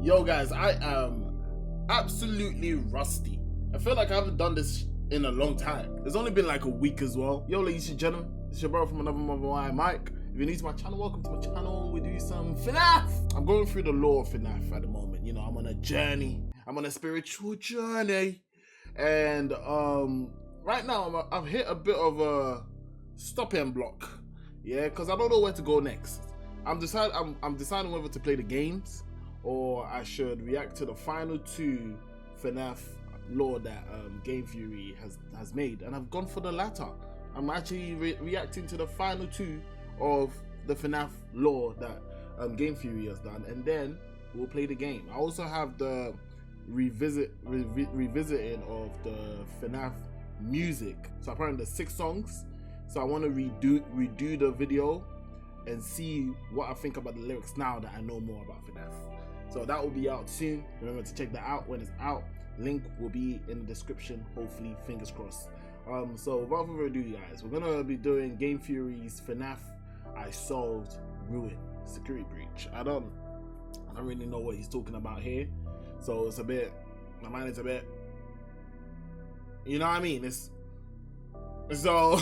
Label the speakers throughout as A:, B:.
A: Yo guys, I am absolutely rusty. I feel like I haven't done this in a long time. It's only been like a week as well. Yo ladies and gentlemen, it's your bro from another mother, Mike. If you're new to my channel, welcome to my channel. We do some FNAF. I'm going through the lore of FNAF at the moment. You know, I'm on a journey. I'm on a spiritual journey. And right now I've hit a bit of a stopping block. Yeah, because I don't know where to go next. I'm deciding whether to play the games or I should react to the final two FNAF lore that Game Fury has made, and I've gone for the latter. I'm actually reacting to the final two of the FNAF lore that Game Fury has done, and then we'll play the game. I also have the revisiting of the FNAF music. So apparently there's 6 songs. So I want to redo the video and see what I think about the lyrics now that I know more about FNAF. So that will be out soon. Remember to check that out when it's out. Link will be in the description, hopefully, fingers crossed. So without further ado, guys, we're gonna be doing Game Fury's FNAF I Solved Ruin Security Breach. I don't really know what he's talking about here. So it's a bit, my mind is a bit, you know what I mean? So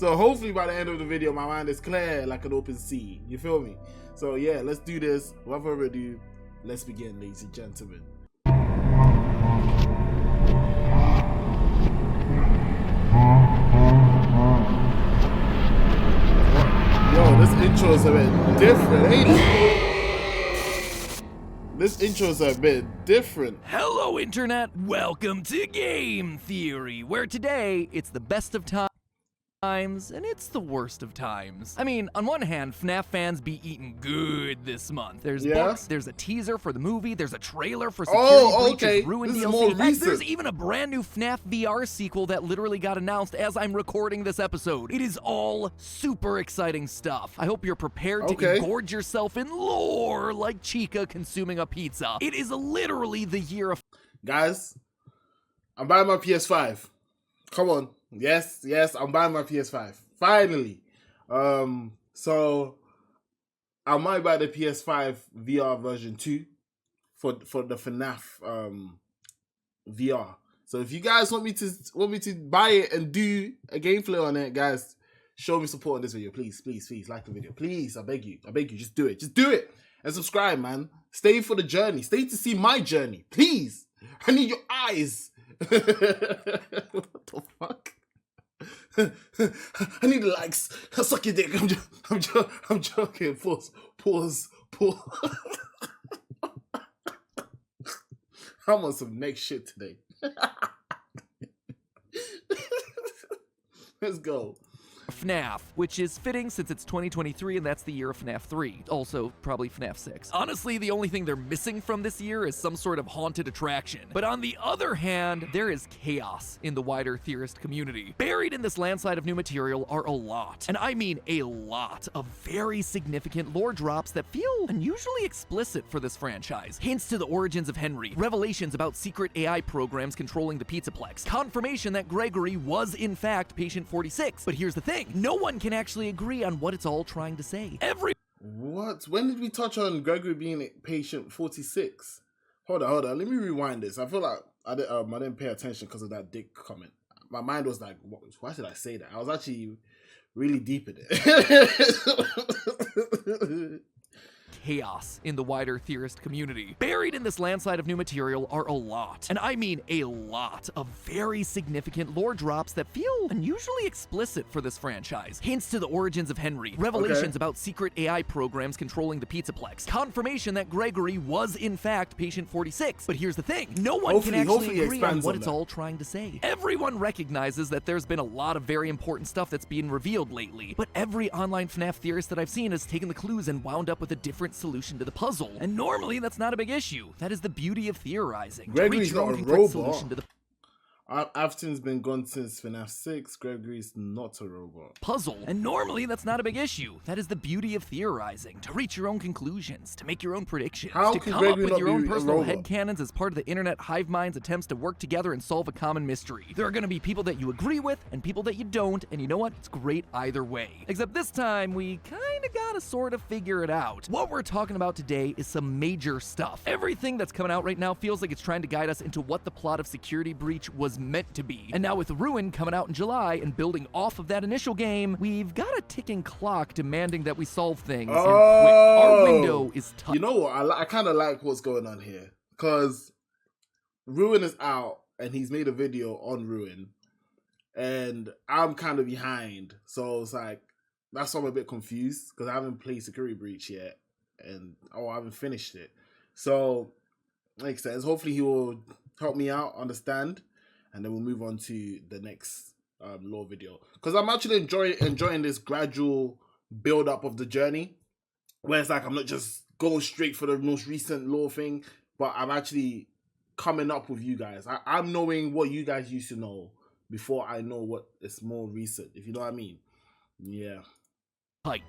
A: hopefully by the end of the video, my mind is clear like an open sea. You feel me? So yeah, let's do this. Without further ado, let's begin, ladies and gentlemen. Yo, this intro is a bit different, ain't it? This intro is a bit different.
B: Hello, Internet. Welcome to Game Theory, where today it's the best of times and it's the worst of times. I mean, on one hand, FNAF fans be eating good this month. There's books, there's a teaser for the movie, there's a trailer for Security Breach's Ruin DLC, and there's even a brand new FNAF VR sequel that literally got announced as I'm recording this episode. It is all super exciting stuff. I hope you're prepared to engorge yourself in lore like Chica consuming a pizza. It is literally the year of...
A: Guys, I'm buying my PS5. Come on. Yes, I'm buying my PS5. Finally. So I might buy the PS5 VR version 2 for the FNAF VR. So if you guys want me to buy it and do a gameplay on it, guys, show me support on this video. Please like the video. Please, I beg you, just do it. Just do it. And subscribe, man. Stay for the journey. Stay to see my journey. Please. I need your eyes. What the fuck? I need the likes. Suck your dick. I'm joking. Pause. I'm on some next shit today. Let's go.
B: FNAF, which is fitting since it's 2023 and that's the year of FNAF 3. Also, probably FNAF 6. Honestly, the only thing they're missing from this year is some sort of haunted attraction. But on the other hand, there is chaos in the wider theorist community. Buried in this landslide of new material are a lot, and I mean a lot, of very significant lore drops that feel unusually explicit for this franchise. Hints to the origins of Henry, revelations about secret AI programs controlling the Plex, confirmation that Gregory was in fact Patient 46. But here's the thing. No one can actually agree on what it's all trying to say.
A: What? When did we touch on Gregory being Patient 46? Hold on. Let me rewind this. I feel like I didn't pay attention because of that dick comment. My mind was like, why should I say that? I was actually really deep in it.
B: Chaos in the wider theorist community. Buried in this landslide of new material are a lot, and I mean a lot, of very significant lore drops that feel unusually explicit for this franchise. Hints to the origins of Henry, revelations about secret AI programs controlling the Plex, confirmation that Gregory was in fact Patient 46. But here's the thing, no one can actually agree on what it's all trying to say. Everyone recognizes that there's been a lot of very important stuff that's being revealed lately, but every online FNAF theorist that I've seen has taken the clues and wound up with a different solution to the puzzle. And normally that's not a big issue. That is the beauty of theorizing.
A: Gregory's not a robot. Afton's been gone since FNAF 6. Gregory's not a robot.
B: Puzzle. And normally that's not a big issue. That is the beauty of theorizing, to reach your own conclusions, to make your own predictions,
A: How
B: to
A: can
B: come
A: Gregory
B: up with
A: not
B: your
A: be
B: own
A: a
B: personal
A: robot?
B: headcanons as part of the internet hive mind's attempts to work together and solve a common mystery. There are going to be people that you agree with and people that you don't, and you know what? It's great either way. Except this time, we kinda gotta sort of figure it out. What we're talking about today is some major stuff. Everything that's coming out right now feels like it's trying to guide us into what the plot of Security Breach was meant to be. And now with Ruin coming out in July and building off of that initial game, we've got a ticking clock demanding that we solve things and quick. Our window is tough.
A: You know what? I kind of like what's going on here. Because Ruin is out and he's made a video on Ruin. And I'm kind of behind. So it's like, that's why I'm a bit confused. Because I haven't played Security Breach yet. And I haven't finished it. So, makes sense. Hopefully he will help me out, understand. And then we'll move on to the next lore video. Because I'm actually enjoying this gradual build-up of the journey. Where it's like I'm not just going straight for the most recent lore thing. But I'm actually coming up with you guys. I'm knowing what you guys used to know before I know what is more recent. If you know what I mean. Yeah.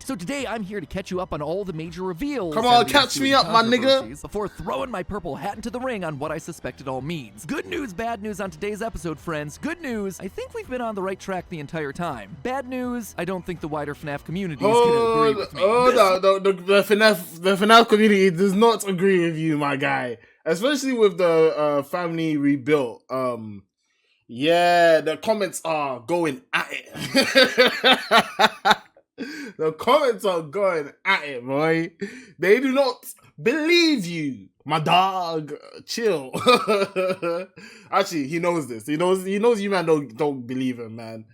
B: So today I'm here to catch you up on all the major reveals.
A: Come on, catch me up, my nigga.
B: Before throwing my purple hat into the ring on what I suspect it all means. Good news, bad news on today's episode, friends. Good news, I think we've been on the right track the entire time. Bad news, I don't think the wider FNAF community is going to agree with me.
A: No, the FNAF community does not agree with you, my guy. Especially with the family rebuilt. Yeah, the comments are going at it. The comments are going at it, boy. They do not believe you, my dog. Chill. Actually, he knows this. He knows you, man. Don't believe him, man.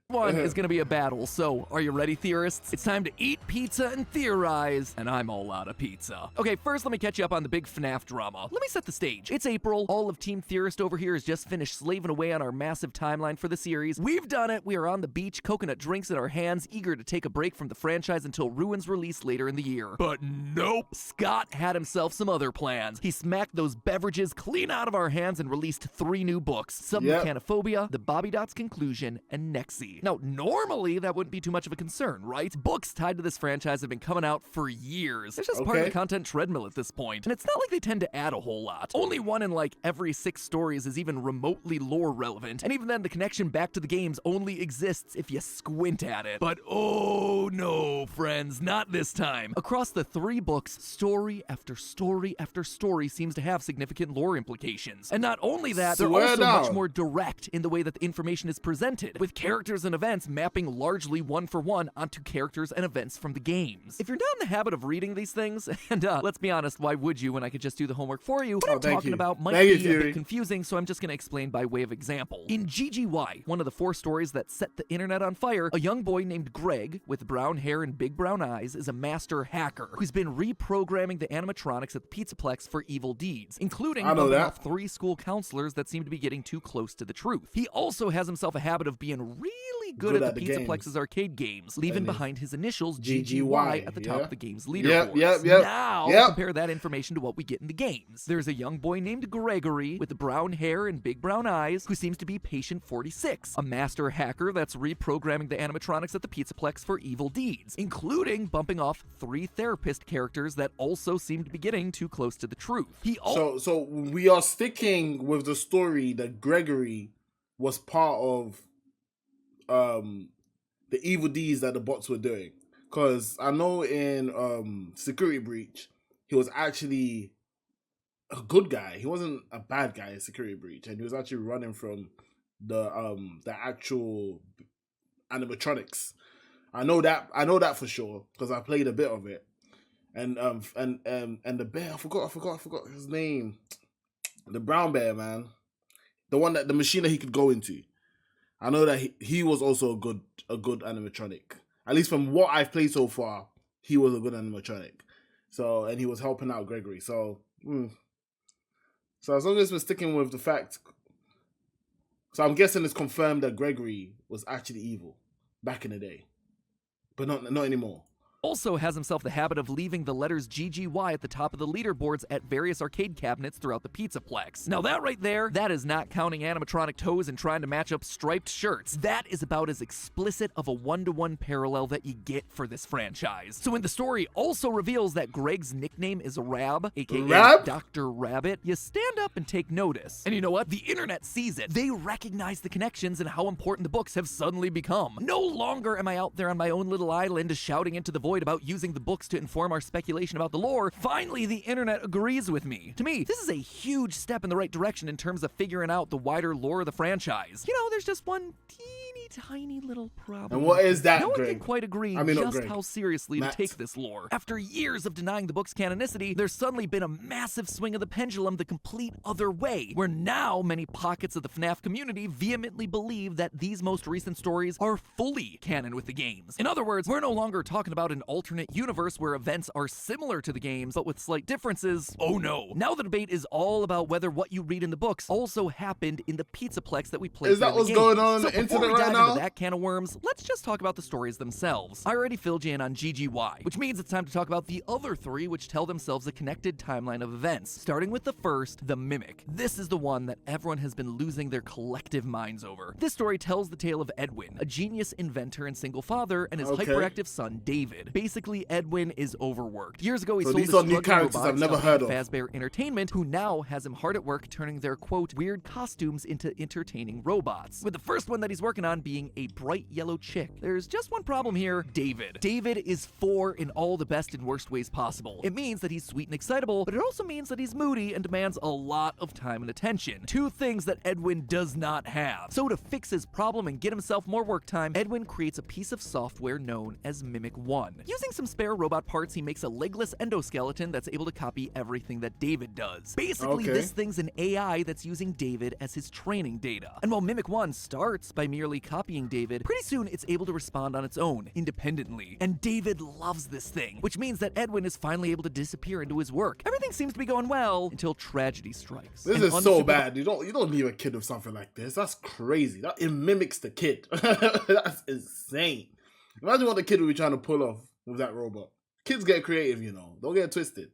B: One is going to be a battle, so are you ready, theorists? It's time to eat pizza and theorize, and I'm all out of pizza. Okay, first let me catch you up on the big FNAF drama. Let me set the stage. It's April. All of Team Theorist over here has just finished slaving away on our massive timeline for the series. We've done it. We are on the beach, coconut drinks in our hands, eager to take a break from the franchise until Ruin's release later in the year. But nope. Scott had himself some other plans. He smacked those beverages clean out of our hands and released 3 new books. Submechanophobia, The Bobby Dots Conclusion, and Nexi. Now, normally, that wouldn't be too much of a concern, right? Books tied to this franchise have been coming out for years. It's just part of the content treadmill at this point. And it's not like they tend to add a whole lot. Only one in like every 6 stories is even remotely lore relevant. And even then, the connection back to the games only exists if you squint at it. But oh no, friends, not this time. Across the 3 books, story after story after story seems to have significant lore implications. And not only that, they're also much more direct in the way that the information is presented, with characters and events mapping largely one for one onto characters and events from the games. If you're not in the habit of reading these things, and let's be honest, why would you when I could just do the homework for you? What I'm talking about might be a bit confusing, so I'm just going to explain by way of example. In GGY, one of the 4 stories that set the internet on fire, a young boy named Greg, with brown hair and big brown eyes, is a master hacker who's been reprogramming the animatronics at the Plex for evil deeds, including bumping off 3 school counselors that seem to be getting too close to the truth. He also has himself a habit of being really good at the Plex's arcade games, leaving behind his initials GGY at the top of the game's leaderboards. Now, compare that information to what we get in the games. There's a young boy named Gregory with brown hair and big brown eyes who seems to be Patient 46, a master hacker that's reprogramming the animatronics at the Plex for evil deeds, including bumping off 3 therapist characters that also seem to be getting too close to the truth. So
A: we are sticking with the story that Gregory was part of the evil deeds that the bots were doing. Because I know in Security Breach, he was actually a good guy. He wasn't a bad guy in Security Breach, and he was actually running from the actual animatronics. I know that for sure because I played a bit of it. And the bear, I forgot his name. The brown bear, man. The one the machine that he could go into. I know that he was also a good animatronic. At least from what I've played so far, he was a good animatronic. So, and he was helping out Gregory. So as long as we're sticking with the fact, so I'm guessing it's confirmed that Gregory was actually evil back in the day, but not anymore.
B: also has himself the habit of leaving the letters GGY at the top of the leaderboards at various arcade cabinets throughout the Pizzaplex. Now that right there, that is not counting animatronic toes and trying to match up striped shirts. That is about as explicit of a one-to-one parallel that you get for this franchise. So when the story also reveals that Greg's nickname is Rab, aka
A: Rab?
B: Dr. Rabbit, you stand up and take notice. And you know what? The internet sees it. They recognize the connections and how important the books have suddenly become. No longer am I out there on my own little island shouting into the void about using the books to inform our speculation about the lore. Finally, the internet agrees with me. To me, this is a huge step in the right direction in terms of figuring out the wider lore of the franchise. You know, there's just one teeny tiny little problem.
A: And what is that,
B: No one
A: Greg?
B: can quite agree
A: I mean, not
B: just
A: Greg.
B: how seriously
A: Matt.
B: to take this lore. After years of denying the book's canonicity, there's suddenly been a massive swing of the pendulum the complete other way, where now many pockets of the FNAF community vehemently believe that these most recent stories are fully canon with the games. In other words, we're no longer talking about an alternate universe where events are similar to the games, but with slight differences. Oh no. Now the debate is all about whether what you read in the books also happened in the Pizzaplex that we played.
A: Is that
B: in the
A: what's
B: games.
A: going on in
B: So
A: the
B: before
A: internet
B: we
A: right
B: dive
A: now?
B: into that can of worms, let's just talk about the stories themselves. I already filled you in on GGY, which means it's time to talk about the other three, which tell themselves a connected timeline of events. Starting with the first, the Mimic. This is the one that everyone has been losing their collective minds over. This story tells the tale of Edwin, a genius inventor and single father, and his
A: Okay.
B: hyperactive son, David. Basically, Edwin is overworked. Years ago, he
A: So
B: sold
A: these
B: his
A: are new
B: struggling
A: characters I've
B: robotics
A: never
B: company,
A: heard of.
B: Fazbear Entertainment, who now has him hard at work turning their, quote, weird costumes into entertaining robots. With the first one that he's working on being a bright yellow chick. There's just one problem here, David. David is 4 in all the best and worst ways possible. It means that he's sweet and excitable, but it also means that he's moody and demands a lot of time and attention. Two things that Edwin does not have. So to fix his problem and get himself more work time, Edwin creates a piece of software known as Mimic 1. Using some spare robot parts, he makes a legless endoskeleton that's able to copy everything that David does. Basically,
A: Okay.
B: this thing's an AI that's using David as his training data. And while Mimic 1 starts by merely copying David, pretty soon it's able to respond on its own, independently. And David loves this thing, which means that Edwin is finally able to disappear into his work. Everything seems to be going well until tragedy strikes.
A: This
B: An
A: is so
B: unsupervised
A: bad. You don't leave a kid with something like this. That's crazy. It mimics the kid. That's insane. Imagine what the kid would be trying to pull off with that robot. Kids get creative, you know. Don't get it twisted.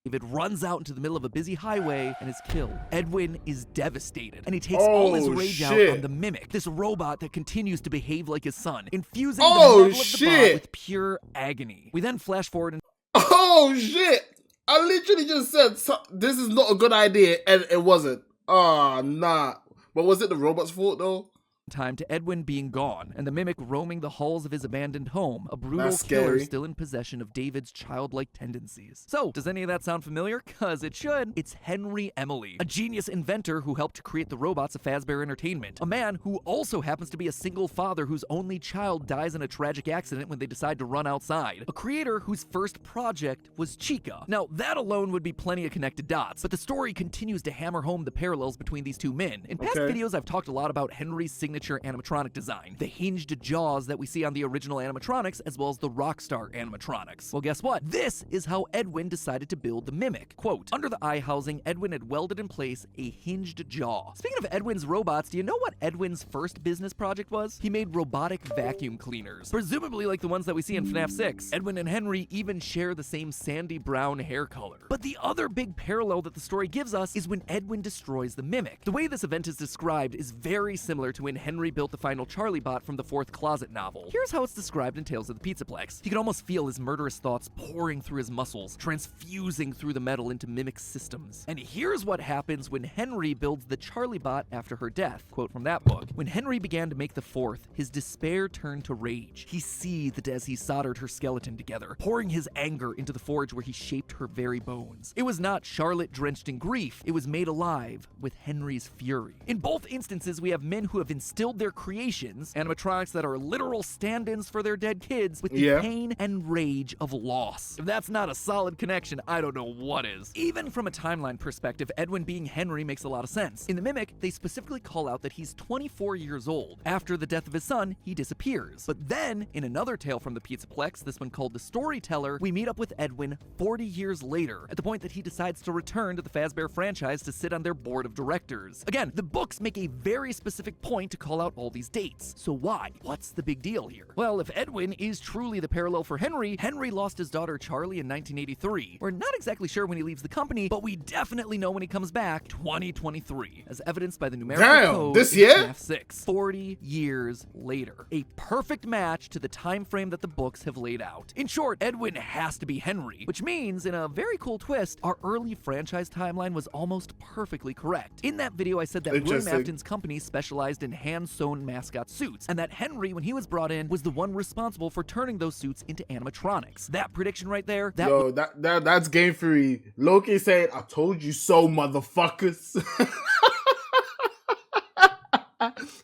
B: David runs out into the middle of a busy highway and is killed. Edwin is devastated, and he takes all his
A: Oh,
B: rage out
A: shit.
B: on the Mimic, this robot that continues to behave like his son, infusing
A: Oh,
B: the metal of the bot
A: shit.
B: with pure agony. We then flash forward and
A: Oh shit! I literally just said this is not a good idea, and it wasn't. Oh nah. But was it the robot's fault though?
B: time to Edwin being gone, and the Mimic roaming the halls of his abandoned home, a brutal
A: That's
B: killer
A: scary.
B: still in possession of David's childlike tendencies. So, does any of that sound familiar? Cause it should. It's Henry Emily, a genius inventor who helped create the robots of Fazbear Entertainment, a man who also happens to be a single father whose only child dies in a tragic accident when they decide to run outside, a creator whose first project was Chica. Now, that alone would be plenty of connected dots, but the story continues to hammer home the parallels between these two men. In past
A: Okay.
B: videos, I've talked a lot about Henry's signature animatronic design, the hinged jaws that we see on the original animatronics, as well as the Rockstar animatronics. Well, guess what? This is how Edwin decided to build the Mimic. Quote, under the eye housing, Edwin had welded in place a hinged jaw. Speaking of Edwin's robots, do you know what Edwin's first business project was? He made robotic vacuum cleaners, presumably like the ones that we see in FNAF 6. Edwin and Henry even share the same sandy brown hair color. But the other big parallel that the story gives us is when Edwin destroys the Mimic. The way this event is described is very similar to when Henry built the final Charlie bot from the Fourth Closet novel. Here's how it's described in Tales of the Pizzaplex. He could almost feel his murderous thoughts pouring through his muscles, transfusing through the metal into Mimic systems. And here's what happens when Henry builds the Charlie bot after her death. Quote from that book. When Henry began to make the fourth, his despair turned to rage. He seethed as he soldered her skeleton together, pouring his anger into the forge where he shaped her very bones. It was not Charlotte drenched in grief, it was made alive with Henry's fury. In both instances, we have men who have instilled their creations, animatronics that are literal stand-ins for their dead kids, with the
A: Yeah.
B: pain and rage of loss. If that's not a solid connection, I don't know what is. Even from a timeline perspective, Edwin being Henry makes a lot of sense. In the Mimic, they specifically call out that he's 24 years old. After the death of his son, he disappears. But then, in another tale from the Pizzaplex, this one called The Storyteller, we meet up with Edwin 40 years later, at the point that he decides to return to the Fazbear franchise to sit on their board of directors. Again, the books make a very specific point to call call out all these dates. So why? What's the big deal here? Well, if Edwin is truly the parallel for Henry, Henry lost his daughter Charlie in 1983. We're not exactly sure when he leaves the company, but we definitely know when he comes back, 2023, as evidenced by the numerical code
A: this
B: in
A: year?
B: FNAF 6. 40 years later. A perfect match to the time frame that the books have laid out. In short, Edwin has to be Henry, which means, in a very cool twist, our early franchise timeline was almost perfectly correct. In that video, I said that William Afton's company specialized in hand-sewn mascot suits, and that Henry, when he was brought in, was the one responsible for turning those suits into animatronics. That prediction right there,
A: that's game theory. Loki saying, "I told you so, motherfuckers."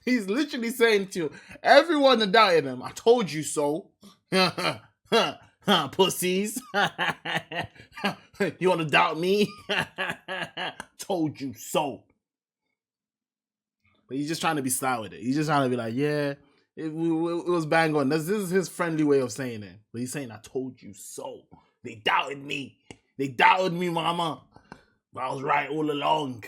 A: He's literally saying to everyone that doubted him, "I told you so." Pussies. You want to doubt me? Told you so. But he's just trying to be style with it. He's just trying to be like, yeah, it was bang on. This is his friendly way of saying it. But he's saying, "I told you so." They doubted me. They doubted me, mama. But I was right all along.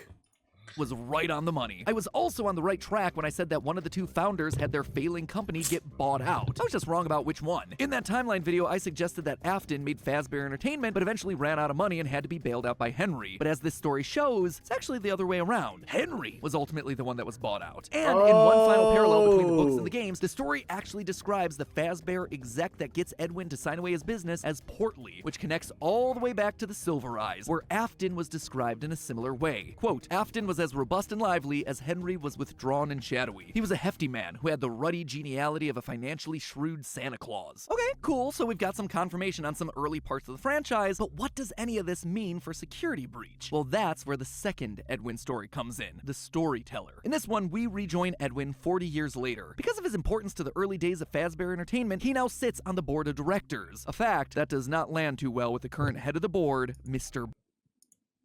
B: Was right on the money. I was also on the right track when I said that one of the two founders had their failing company get bought out. I was just wrong about which one. In that timeline video, I suggested that Afton made Fazbear Entertainment, but eventually ran out of money and had to be bailed out by Henry. But as this story shows, it's actually the other way around. Henry was ultimately the one that was bought out. And in one final parallel between the books and the games, the story actually describes the Fazbear exec that gets Edwin to sign away his business as Portly, which connects all the way back to the Silver Eyes, where Afton was described in a similar way. Quote, "Afton was as robust and lively as Henry was withdrawn and shadowy. He was a hefty man who had the ruddy geniality of a financially shrewd Santa Claus." Okay, cool, so we've got some confirmation on some early parts of the franchise, but what does any of this mean for Security Breach? Well, that's where the second Edwin story comes in, the Storyteller. In this one, we rejoin Edwin 40 years later. Because of his importance to the early days of Fazbear Entertainment, he now sits on the board of directors, a fact that does not land too well with the current head of the board, Mr.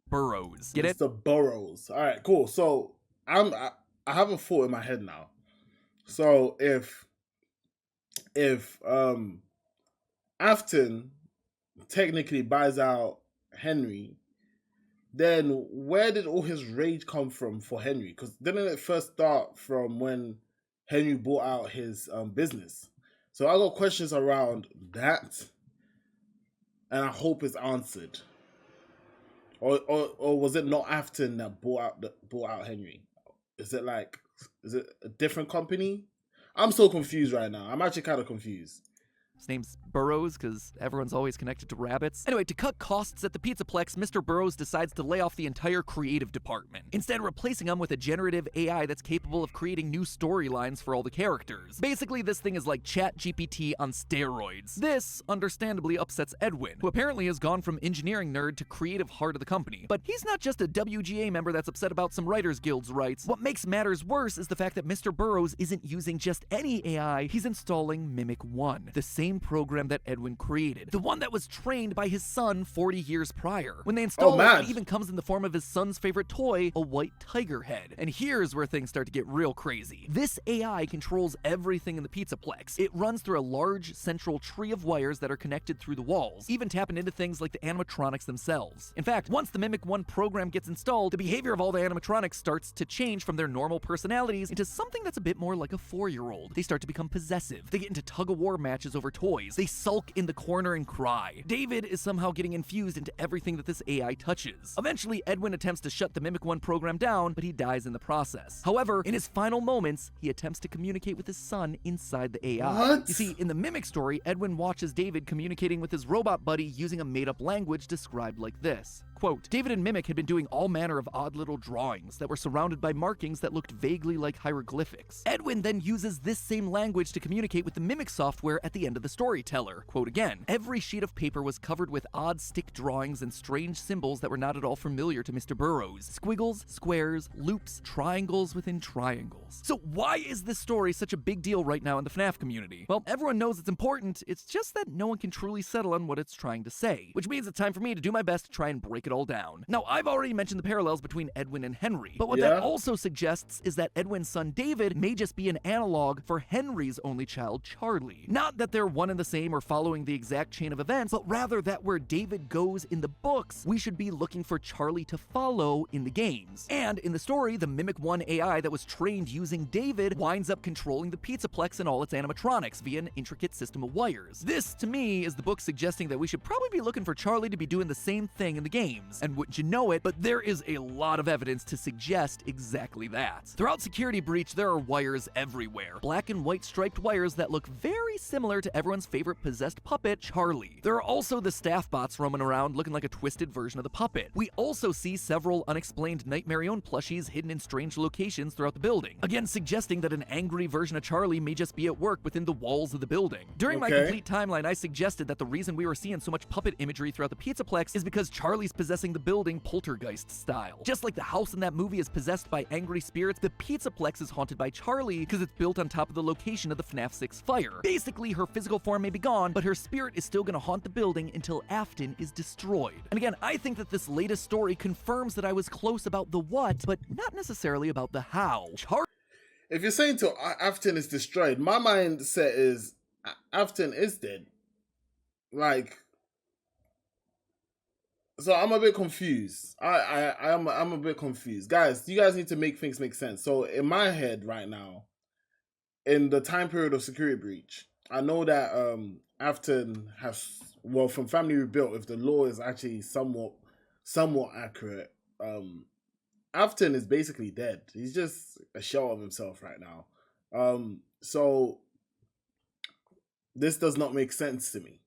B: Burrows. Get it?
A: Mr. Burrows. All right, cool. So I have a thought in my head now. So if Afton technically buys out Henry, then where did all his rage come from for Henry? Because didn't it first start from when Henry bought out his business? So I got questions around that, and I hope it's answered. Or was it not Afton that bought out Henry? Is it a different company? I'm so confused right now. I'm actually kind of confused.
B: His name's Burrows because everyone's always connected to rabbits. Anyway, to cut costs at the Pizza Plex, Mr. Burrows decides to lay off the entire creative department, instead replacing them with a generative AI that's capable of creating new storylines for all the characters. Basically, this thing is like ChatGPT on steroids. This, understandably, upsets Edwin, who apparently has gone from engineering nerd to creative heart of the company. But he's not just a WGA member that's upset about some Writers Guild's rights. What makes matters worse is the fact that Mr. Burrows isn't using just any AI, he's installing Mimic 1, the same program that Edwin created, the one that was trained by his son 40 years prior. When they install it, it even comes in the form of his son's favorite toy, a white tiger head. And here's where things start to get real crazy. This AI controls everything in the Pizzaplex. It runs through a large central tree of wires that are connected through the walls, even tapping into things like the animatronics themselves. In fact, once the Mimic 1 program gets installed, the behavior of all the animatronics starts to change from their normal personalities into something that's a bit more like a 4-year-old. They start to become possessive. They get into tug-of-war matches over toys. They sulk in the corner and cry. David is somehow getting infused into everything that this AI touches. Eventually, Edwin attempts to shut the Mimic 1 program down, but he dies in the process. However, in his final moments, he attempts to communicate with his son inside the AI.
A: What?
B: You see, in the Mimic story, Edwin watches David communicating with his robot buddy using a made-up language described like this. Quote, "David and Mimic had been doing all manner of odd little drawings that were surrounded by markings that looked vaguely like hieroglyphics. Edwin then uses this same language to communicate with the Mimic software at the end of the Storyteller. Quote again, every sheet of paper was covered with odd stick drawings and strange symbols that were not at all familiar to Mr. Burrows. Squiggles, squares, loops, triangles within triangles." So why is this story such a big deal right now in the FNAF community? Well, everyone knows it's important, it's just that no one can truly settle on what it's trying to say. Which means it's time for me to do my best to try and break it all down. Now, I've already mentioned the parallels between Edwin and Henry, but what that also suggests is that Edwin's son David may just be an analog for Henry's only child, Charlie. Not that they're one and the same or following the exact chain of events, but rather that where David goes in the books, we should be looking for Charlie to follow in the games. And in the story, the Mimic 1 AI that was trained using David winds up controlling the Pizzaplex and all its animatronics via an intricate system of wires. This, to me, is the book suggesting that we should probably be looking for Charlie to be doing the same thing in the games. And wouldn't you know it, but there is a lot of evidence to suggest exactly that. Throughout Security Breach, there are wires everywhere. Black and white striped wires that look very similar to everyone's favorite possessed puppet, Charlie. There are also the staff bots roaming around looking like a twisted version of the puppet. We also see several unexplained Nightmarion plushies hidden in strange locations throughout the building, again suggesting that an angry version of Charlie may just be at work within the walls of the building. During my complete timeline, I suggested that the reason we were seeing so much puppet imagery throughout the Pizzaplex is because Charlie's possessing the building poltergeist style. Just like the house in that movie is possessed by angry spirits, the Pizzaplex is haunted by Charlie because it's built on top of the location of the FNAF 6 fire. Basically, her physical form may be gone, but her spirit is still going to haunt the building until Afton is destroyed. And again, I think that this latest story confirms that I was close about the what, but not necessarily about the how.
A: If you're saying to Afton is destroyed, my mindset is Afton is dead. Like, so I'm a bit confused. I'm a bit confused. Guys, you guys need to make things make sense. So in my head right now, in the time period of Security Breach, I know that Afton has, well, from Family Rebuilt, if the lore is actually somewhat accurate, Afton is basically dead. He's just a shell of himself right now. So this does not make sense to me.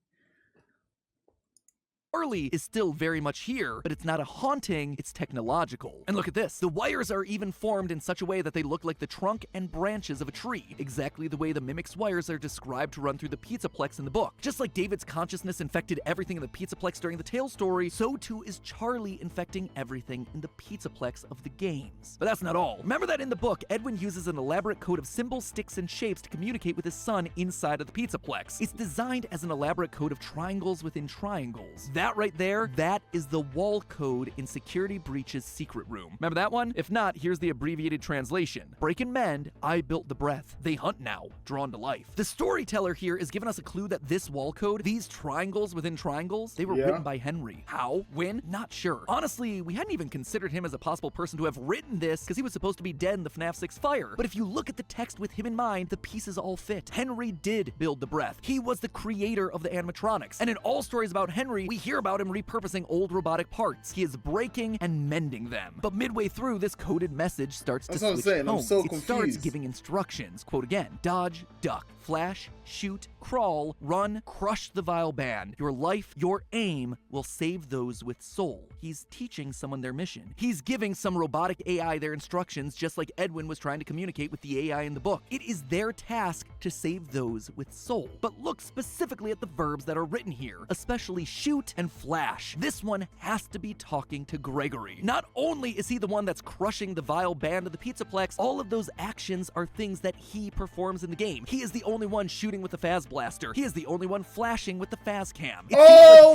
B: Charlie is still very much here, but it's not a haunting, it's technological. And look at this. The wires are even formed in such a way that they look like the trunk and branches of a tree, exactly the way the Mimic's wires are described to run through the Pizzaplex in the book. Just like David's consciousness infected everything in the Pizzaplex during the Tale story, so too is Charlie infecting everything in the Pizzaplex of the games. But that's not all. Remember that in the book, Edwin uses an elaborate code of symbols, sticks, and shapes to communicate with his son inside of the Pizzaplex. It's designed as an elaborate code of triangles within triangles. That right there, that is the wall code in Security Breach's secret room. Remember that one? If not, here's the abbreviated translation. Break and mend, I built the breath. They hunt now, drawn to life. The storyteller here is giving us a clue that this wall code, these triangles within triangles, they were written by Henry. How? When? Not sure. Honestly, we hadn't even considered him as a possible person to have written this because he was supposed to be dead in the FNAF 6 fire. But if you look at the text with him in mind, the pieces all fit. Henry did build the breath. He was the creator of the animatronics. And in all stories about Henry, we hear about him repurposing old robotic parts. He is breaking and mending them. But midway through, this coded message starts to switch tones. It starts giving instructions. Quote again, dodge, duck, flash, shoot, crawl, run, crush the vile band. Your life, your aim will save those with soul. He's teaching someone their mission. He's giving some robotic AI their instructions, just like Edwin was trying to communicate with the AI in the book. It is their task to save those with soul. But look specifically at the verbs that are written here, especially shoot and flash. This one has to be talking to Gregory. Not only is he the one that's crushing the vile band of the Pizzaplex, all of those actions are things that he performs in the game. He is the only one shooting with the Faz Blaster. He is the only one flashing with the Faz Cam. It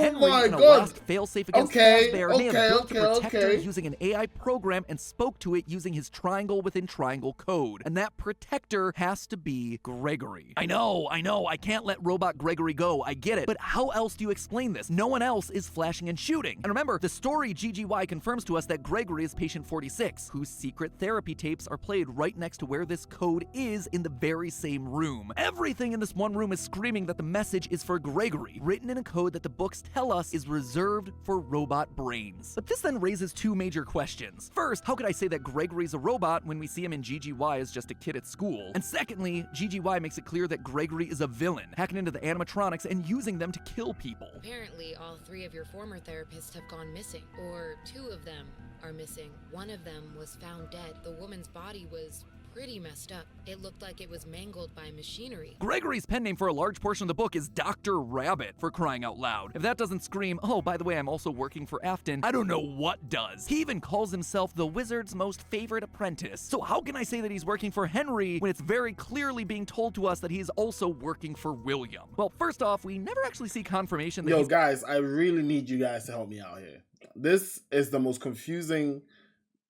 B: seems like Henry, in a last failsafe against Fazbear, may have built a protector using an AI program and spoke to it using his triangle within triangle code. And that protector has to be Gregory. I know, I can't let robot Gregory go, I get it. But how else do you explain this? No one else is flashing and shooting. And remember, the story GGY confirms to us that Gregory is patient 46, whose secret therapy tapes are played right next to where this code is in the very same room. Everything in this one room is screaming that the message is for Gregory, written in a code that the books tell us is reserved for robot brains. But this then raises two major questions. First, how could I say that Gregory's a robot when we see him in GGY as just a kid at school? And secondly, GGY makes it clear that Gregory is a villain, hacking into the animatronics and using them to kill people.
C: Apparently, all three of your former therapists have gone missing, or two of them are missing. One of them was found dead. The woman's body was pretty messed up. It looked like it was mangled by machinery.
B: Gregory's pen name for a large portion of the book is Dr. Rabbit, for crying out loud. If that doesn't scream, oh, by the way, I'm also working for Afton, I don't know what does. He even calls himself the wizard's most favorite apprentice. So how can I say that he's working for Henry when it's very clearly being told to us that he's also working for William? Well, first off, we never actually see confirmation that
A: guys, I really need you guys to help me out here. this is the most confusing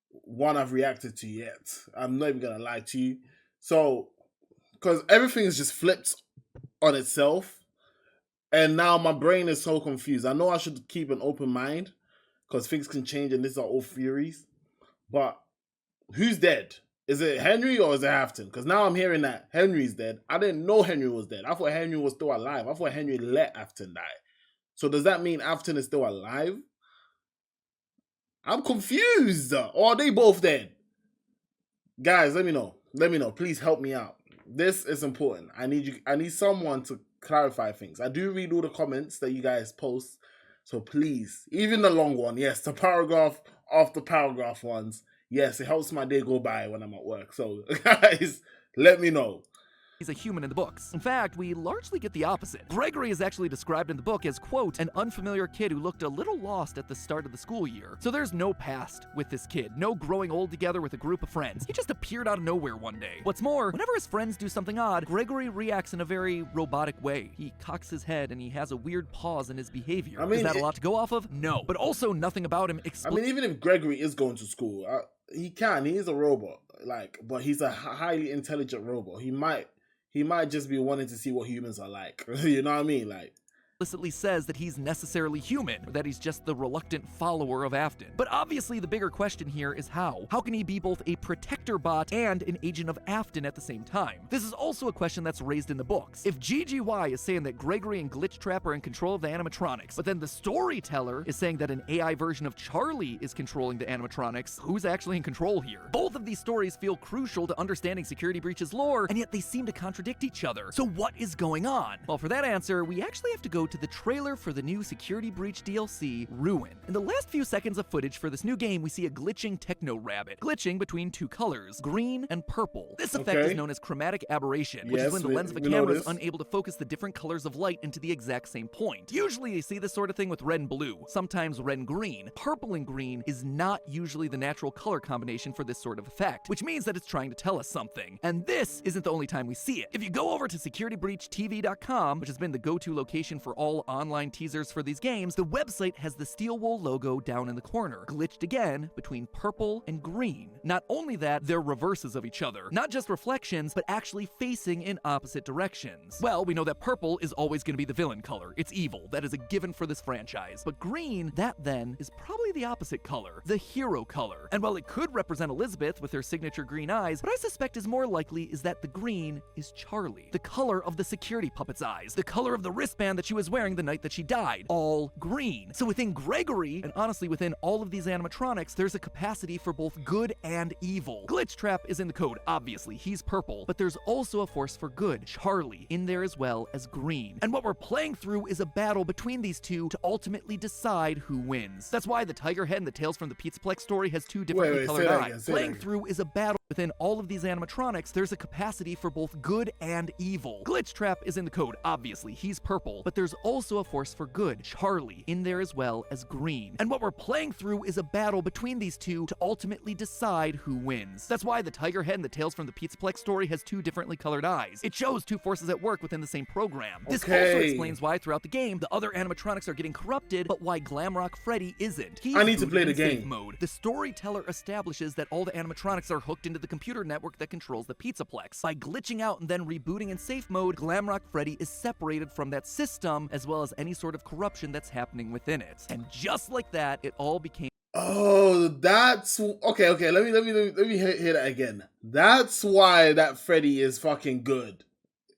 A: one I've reacted to yet. I'm not even gonna lie to you. So, because everything is just flipped on itself, and now my brain is so confused. I know I should keep an open mind because things can change, and these are all theories. But who's dead? Is it Henry or is it Afton? Because now I'm hearing that Henry's dead. I didn't know Henry was dead. I thought Henry was still alive. I thought Henry let Afton die. So does that mean Afton is still alive? I'm confused. Or are they both dead? Guys, let me know. Let me know. Please help me out. This is important. I need someone to clarify things. I do read all the comments that you guys post. So please, even the long one, yes, the paragraph after paragraph ones, yes, it helps my day go by when I'm at work. So guys, let me know.
B: He's a human in the books. In fact, we largely get the opposite. Gregory is actually described in the book as, quote, an unfamiliar kid who looked a little lost at the start of the school year. So there's no past with this kid, no growing old together with a group of friends. He just appeared out of nowhere one day. What's more, whenever his friends do something odd, Gregory reacts in a very robotic way. He cocks his head and he has a weird pause in his behavior. I mean, is that a lot to go off of? No. But also nothing about him
A: even if Gregory is going to school, he is a robot, but he's a highly intelligent robot. He might just be wanting to see what humans are like. You know what I mean?
B: Explicitly says that he's necessarily human, or that he's just the reluctant follower of Afton. But obviously the bigger question here is how? How can he be both a protector bot and an agent of Afton at the same time? This is also a question that's raised in the books. If GGY is saying that Gregory and Glitchtrap are in control of the animatronics, but then the Storyteller is saying that an AI version of Charlie is controlling the animatronics, who's actually in control here? Both of these stories feel crucial to understanding Security Breach's lore, and yet they seem to contradict each other. So what is going on? Well, for that answer, we actually have to go to the trailer for the new Security Breach DLC, Ruin. In the last few seconds of footage for this new game, we see a glitching techno rabbit, glitching between two colors, green and purple. This effect is known as chromatic aberration, which is when the lens of a camera is unable to focus the different colors of light into the exact same point. Usually you see this sort of thing with red and blue, sometimes red and green. Purple and green is not usually the natural color combination for this sort of effect, which means that it's trying to tell us something. And this isn't the only time we see it. If you go over to securitybreachtv.com, which has been the go-to location for all online teasers for these games, the website has the Steel Wool logo down in the corner, glitched again between purple and green. Not only that, they're reverses of each other, not just reflections, but actually facing in opposite directions. Well, we know that purple is always going to be the villain color. It's evil. That is a given for this franchise. But green, that then, is probably the opposite color, the hero color. And while it could represent Elizabeth with her signature green eyes, what I suspect is more likely is that the green is Charlie, the color of the security puppet's eyes, the color of the wristband that she was wearing the night that she died, all green. So within Gregory, and honestly within all of these animatronics, there's a capacity for both good and evil. Glitchtrap is in the code, obviously, he's purple, but there's also a force for good, Charlie, in there as well as green. And what we're playing through is a battle between these two to ultimately decide who wins. That's why the tiger head and the tails from the Plex story has two differently colored eyes. Playing through is a battle within all of these animatronics, there's a capacity for both good and evil. Glitchtrap is in the code, obviously, he's purple, but there's also a force for good, Charlie, in there as well as green. And what we're playing through is a battle between these two to ultimately decide who wins. That's why the tiger head and the tails from the Plex story has two differently colored eyes. It shows two forces at work within the same program. This also explains why throughout the game, the other animatronics are getting corrupted, but why Glamrock Freddy isn't. I need to play the game. Mode. The Storyteller establishes that all the animatronics are hooked into the computer network that controls the Plex. By glitching out and then rebooting in safe mode, Glamrock Freddy is separated from that system, as well as any sort of corruption that's happening within it. And just like that, it all became...
A: Oh, that's... Okay, let me hear that again. That's why that Freddy is fucking good.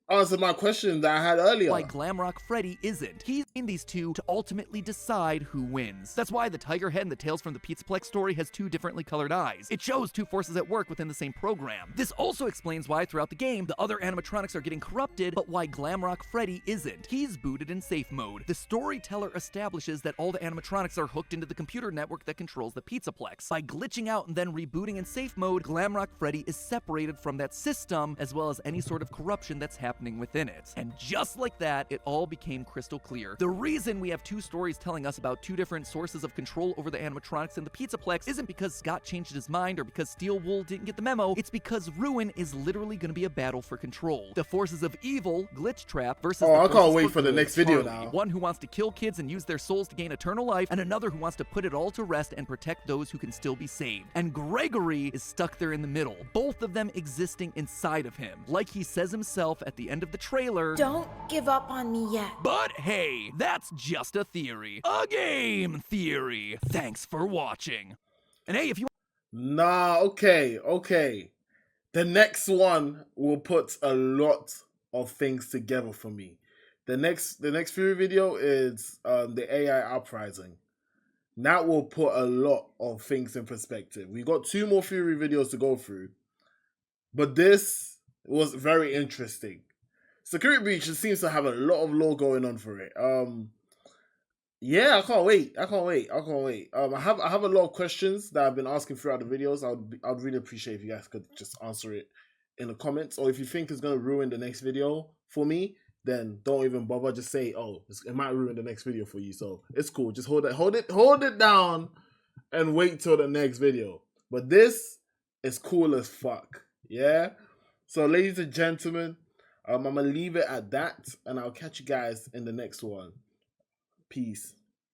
A: Answer my question that I had earlier.
B: Why Glamrock Freddy isn't. He's in these two to ultimately decide who wins. That's why the tiger head and the tails from the Plex story has two differently colored eyes. It shows two forces at work within the same program. This also explains why throughout the game, the other animatronics are getting corrupted, but why Glamrock Freddy isn't. He's booted in safe mode. The Storyteller establishes that all the animatronics are hooked into the computer network that controls the Plex. By glitching out and then rebooting in safe mode, Glamrock Freddy is separated from that system, as well as any sort of corruption that's happening happening within it. And just like that, it all became crystal clear. The reason we have two stories telling us about two different sources of control over the animatronics in the Pizzaplex isn't because Scott changed his mind or because Steel Wool didn't get the memo. It's because Ruin is literally going to be a battle for control. The forces of evil, Glitch Trap, versus the
A: I
B: forces
A: can't wait for the
B: good,
A: next video
B: Charlie.
A: now.
B: One who wants to kill kids and use their souls to gain eternal life, and another who wants to put it all to rest and protect those who can still be saved. And Gregory is stuck there in the middle, both of them existing inside of him. Like he says himself at the end of the trailer,
D: "Don't give up on me yet."
B: but hey, that's just a theory. A game theory. Thanks for watching. And hey, if you
A: Nah, okay. The next one will put a lot of things together for me. The next Fury video is the AI uprising. That will put a lot of things in perspective. We got 2 more Fury videos to go through, but this was very interesting. Security Breach just seems to have a lot of lore going on for it. Yeah, I can't wait. I have a lot of questions that I've been asking throughout the videos. I'd really appreciate if you guys could just answer it in the comments, or if you think it's gonna ruin the next video for me, then don't even bother. Just say, "Oh, it might ruin the next video for you." So it's cool. Just hold it down, and wait till the next video. But this is cool as fuck. Yeah. So, ladies and gentlemen, I'm gonna leave it at that, and I'll catch you guys in the next one. Peace.